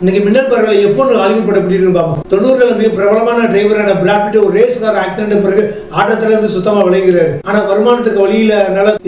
இன்னைக்கு மின்னல் பரவல F1 Hollywood படம் எப்படி இருக்கு பாப்போம். 90களில் மிக பிரபலமான டிரைவரான பிராட் பிட் ஒரு ரேஸ் கார் ஆக்சிடென்ட் பிறகு ஆட்டத்துல இருந்து சுத்தமா விலகிறாரு. ஆனா வருமானத்துக்கு வழியில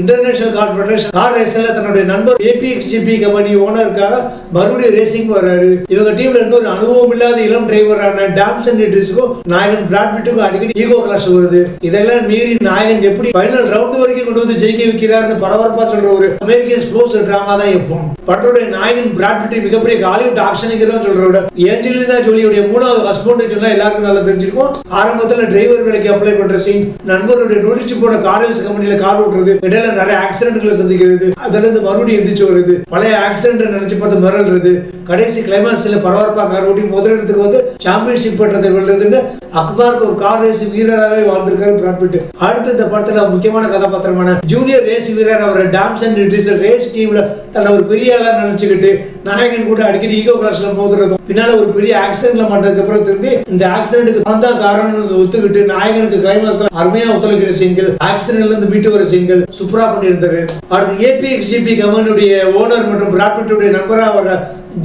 இன்டர்நேஷனல் கார் ஃபெடரேஷன் கார் ரேஸ்ல தன்னுடைய நண்பர் APXGP கம்பெனி ஓனருக்காக மறுபடியும் ரேசிங் வர்றாரு. இவங்க டீம்ல இன்னொரு அனுபவம் இல்லாத இளம் டிரைவரான டாம்சன் டிட்ரிஸுக்கும் நாயகன் பிராட் பிட்டுக்கும் அடிக்கடி ஈகோ கிளாஷ் வருது. இதெல்லாம் மீறி நாயகன் எப்படி ஃபைனல் ரவுண்ட் வரைக்கும் கொண்டு வந்து ஜெயிக்க வைக்கிறாருன்னு பரபரப்பா சொல்ற ஒரு அமெரிக்கன் ஸ்போர்ட்ஸ் டிராமா தான் F1. படத்துடைய நாயகன் பிராட் பிட் மிகப்பெரிய ஹாலிவுட் ஆக்ஷன் சொல்றத ஏஞ்சலினா ஜோலியுடைய மூணாவது ஹஸ்பண்ட் சொன்னா எல்லாருக்கும் நல்லா தெரிஞ்சிருக்கும். ஆரம்பத்துல டிரைவர் வேலைக்கு அப்ளை பண்ற சீன், நண்பருடைய நோட்டீஸ் போட கார்ஸ் கம்பெனில கார் ஓட்டுறது, இடையில நிறைய ஆக்சிடென்ட்களை சந்திக்கிறது, அதுல இருந்து மறுபடியும் எந்திரிச்சு வருது, பழைய ஆக்சிடென்ட் நினைச்சு பார்த்து மிரள்றது, கடைசி கிளைமாக்ஸ்ல பரபரப்பா கார் ஓட்டி முதலிடத்துக்கு வந்து சாம்பியன்ஷிப் பட்டத்தை வெல்றதுன்னு அக்பாருக்கு ஒரு கார் ரேஸ் வீரராகவே வாழ்ந்திருக்காரு பிராட் பிட். அடுத்து இந்த படத்துல முக்கியமான கதாபாத்திரமான ஜூனியர் ரேஸ் வீரர் அவர் டாம்சன் டிட்ரிஸ் ரேஸ் டீம்ல தன்னை ஒரு பெரிய ஆளா நினைச்சுக்கிட்டு நாயகன் கூட அடிக்கடி ஈகோ கிளாஷ்ல மோதுறதும் பின்னால ஒரு பெரிய ஆக்சிடென்ட்ல மாட்டதுக்கு அப்புறம் தெரிஞ்சு இந்த ஆக்சிடென்ட்க்கு தான் தான் காரணம் ஒத்துக்கிட்டு நாயகனுக்கு கிளைமாக்ஸ்ல அருமையா ஒத்துழைக்கிற சீன்கள், ஆக்சிடென்ட்ல இருந்து மீட்டு வர சீன்கள் சூப்பரா பண்ணியிருந்தாரு. அடுத்து APXGP கம்பெனியுடைய ஓனர் மற்றும் பிராட் பிட்டுடைய நண்பரா வர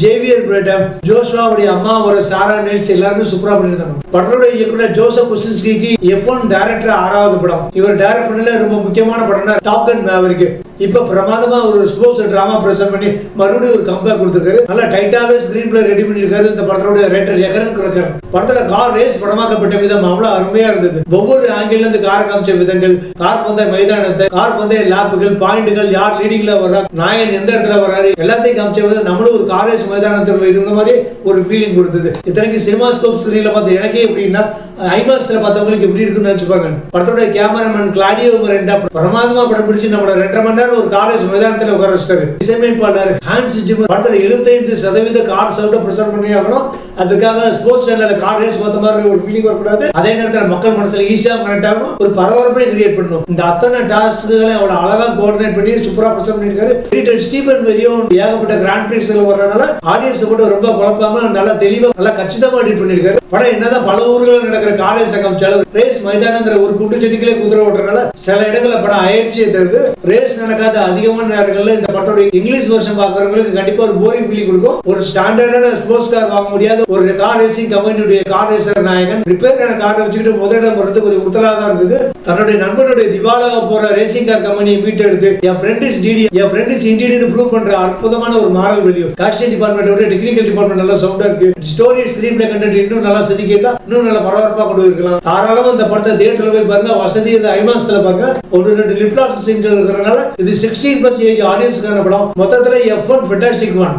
ஜேவியர் பிரெட்டம், ஜோஷுவாவுடைய அம்மா ஒரு சாரா நெல்ஸ் எல்லாருமே சூப்பரா பண்ணியிருந்தாங்க. படத்துடைய இயக்குனர் ஜோசப் கொசின்ஸ்கிக்கு F1 டைரக்டர் 6வது படம். இவர் டைரக்ட் பண்ணல ரொம்ப முக்கியமான படம்னா டாப் கன் மேவரிக். இப்ப பிரமாதமா ஒரு ஸ்போர்ட்ஸ் டிராமா பிரசன்ட் பண்ணி மறுபடியும் ஒரு கம்பேக் கொடுத்திருக்காரு. நல்லா டைட்டாவே ஸ்கிரீன் பிளே ரெடி பண்ணிருக்காரு. இந்த படத்துடைய ரைட்டர் எகரன் கிரக்கர். படத்துல கார் ரேஸ் படமாக்கப்பட்ட விதம் அவ்வளவு அருமையா இருந்தது. ஒவ்வொரு ஆங்கிள் இருந்து கார் காமிச்ச விதங்கள், கார் பந்தய மைதானத்தை, கார் பந்தய லாப்புகள், பாயிண்ட்கள், யார் லீடிங்ல வர்றா, நாயகன் எந்த இடத்துல வர்றாரு, எல்லாத்தையும் காமிச்ச விதம் நம்மளும் ஒரு கார் மைதானத்தில் இருந்த மாதிரி ஒரு ஃபீலிங் கொடுத்தது. இத்தனைக்கு சினிமாஸ்கோப் ஸ்கிரீன்ல பார்த்து எனக்கே எப்படின்னா ஐமாக்ஸ்ல பார்த்தவங்களுக்கு எப்படி இருக்குன்னு நினைச்சுப்பாங்க. படத்தோட கேமராமேன் கிளாடியோ மிரண்டா பிரமாதமா படம் பிடிச்சு நம்மள 2.5 மணி நேரம் ஒரு கார் ரேஸ் மைதானத்துல உட்கார வச்சிட்டாரு. இசையமைப்பாளர் ஹான்ஸ் ஜிம்மர் படத்துல 75% கார் சவுண்ட பிரசன்ட் பண்ணி ஆகணும். அதுக்காக ஸ்போர்ட்ஸ் சேனல்ல கார் ரேஸ் பார்த்த மாதிரி ஒரு ஃபீலிங் வரக்கூடாது. அதே நேரத்தில் மக்கள் மனசுல ஈஸியா கனெக்ட் ஆகணும், ஒரு பரபரப்பை கிரியேட் பண்ணணும். இந்த அத்தனை டாஸ்க்களை அவளை அழகா கோஆர்டினேட் பண்ணி சூப்பரா பிரசன்ட் பண்ணிருக்காரு. எடிட்டர் ஸ்டீபன் வெரியும் ஏகப்பட்ட கிராண்ட் பிரிக்ஸ்ல வர்றதுனால ஆடியன்ஸ் கூட ரொம்ப குழப்பாம நல்லா தெளிவா நல்லா கச்சிதமா எடிட் பண்ணிருக்காரு. படம் என்னதான் பல ஊர்களில் நடக்கிற கார் ரேஸ் காமிச்சாலும் ரேஸ் மைதானங்கிற ஒரு குண்டுச்சட்டிகளே குதிரை ஓட்டுறதுனால சில இடங்கள்ல படம் அயற்சியை தருது. ரேஸ் நடக்காத அதிகமான நேரங்கள்ல இந்த படத்தோட இங்கிலீஷ் வெர்ஷன் பாக்குறவங்களுக்கு கண்டிப்பா ஒரு போரிங் ஃபீலிங் கொடுக்கும். ஒரு ஸ்டாண்டர்டான ஸ்போர்ட்ஸ் கார் வாங்க முடியாத ஒரு கார் ரேசிங் கம்பெனியுடைய கார் ரேசர் நாயகன் ரிப்பேரான காரை வச்சுக்கிட்டு முதலிடம் போறது கொஞ்சம் உறுத்தலா தான் இருந்தது. தன்னுடைய நண்பனுடைய திவாலாக போற ரேசிங் கார் கம்பெனியை மீட்டெடுத்து என் ஃப்ரெண்ட் இஸ் டிடி, என் ஃப்ரெண்ட் இஸ் இண்டியன் ப்ரூவ் பண்ற அற்புதமான ஒரு மாரல் வெளியோ. காஸ்டியூம் டிபார்ட்மெண்டோட டெக்னிக்கல் டிபார்ட்மெண்ட் நல்லா சவுண்டா இருக்கு. ஸ்டோரி ஸ்கிரீன் பிளே கண்டென்ட் இன்னும் நல்லா செதுக்கிட்டா இன்னும் நல்ல பரபரப்பா கொண்டு இருக்கலாம். தாராளமா இந்த படத்தை தியேட்டர்ல போய் பாருங்க. வசதி ஐமாக்ஸ்ல பாருங்க. 1-2 லிப் லாக் சீன்கள் இருக்கிறதுனால இது 16+ ஏஜ் ஆடியன்ஸ்க்கான படம். மொத்தத்துல F1 ஃபென்டாஸ்டிக் ஒன்.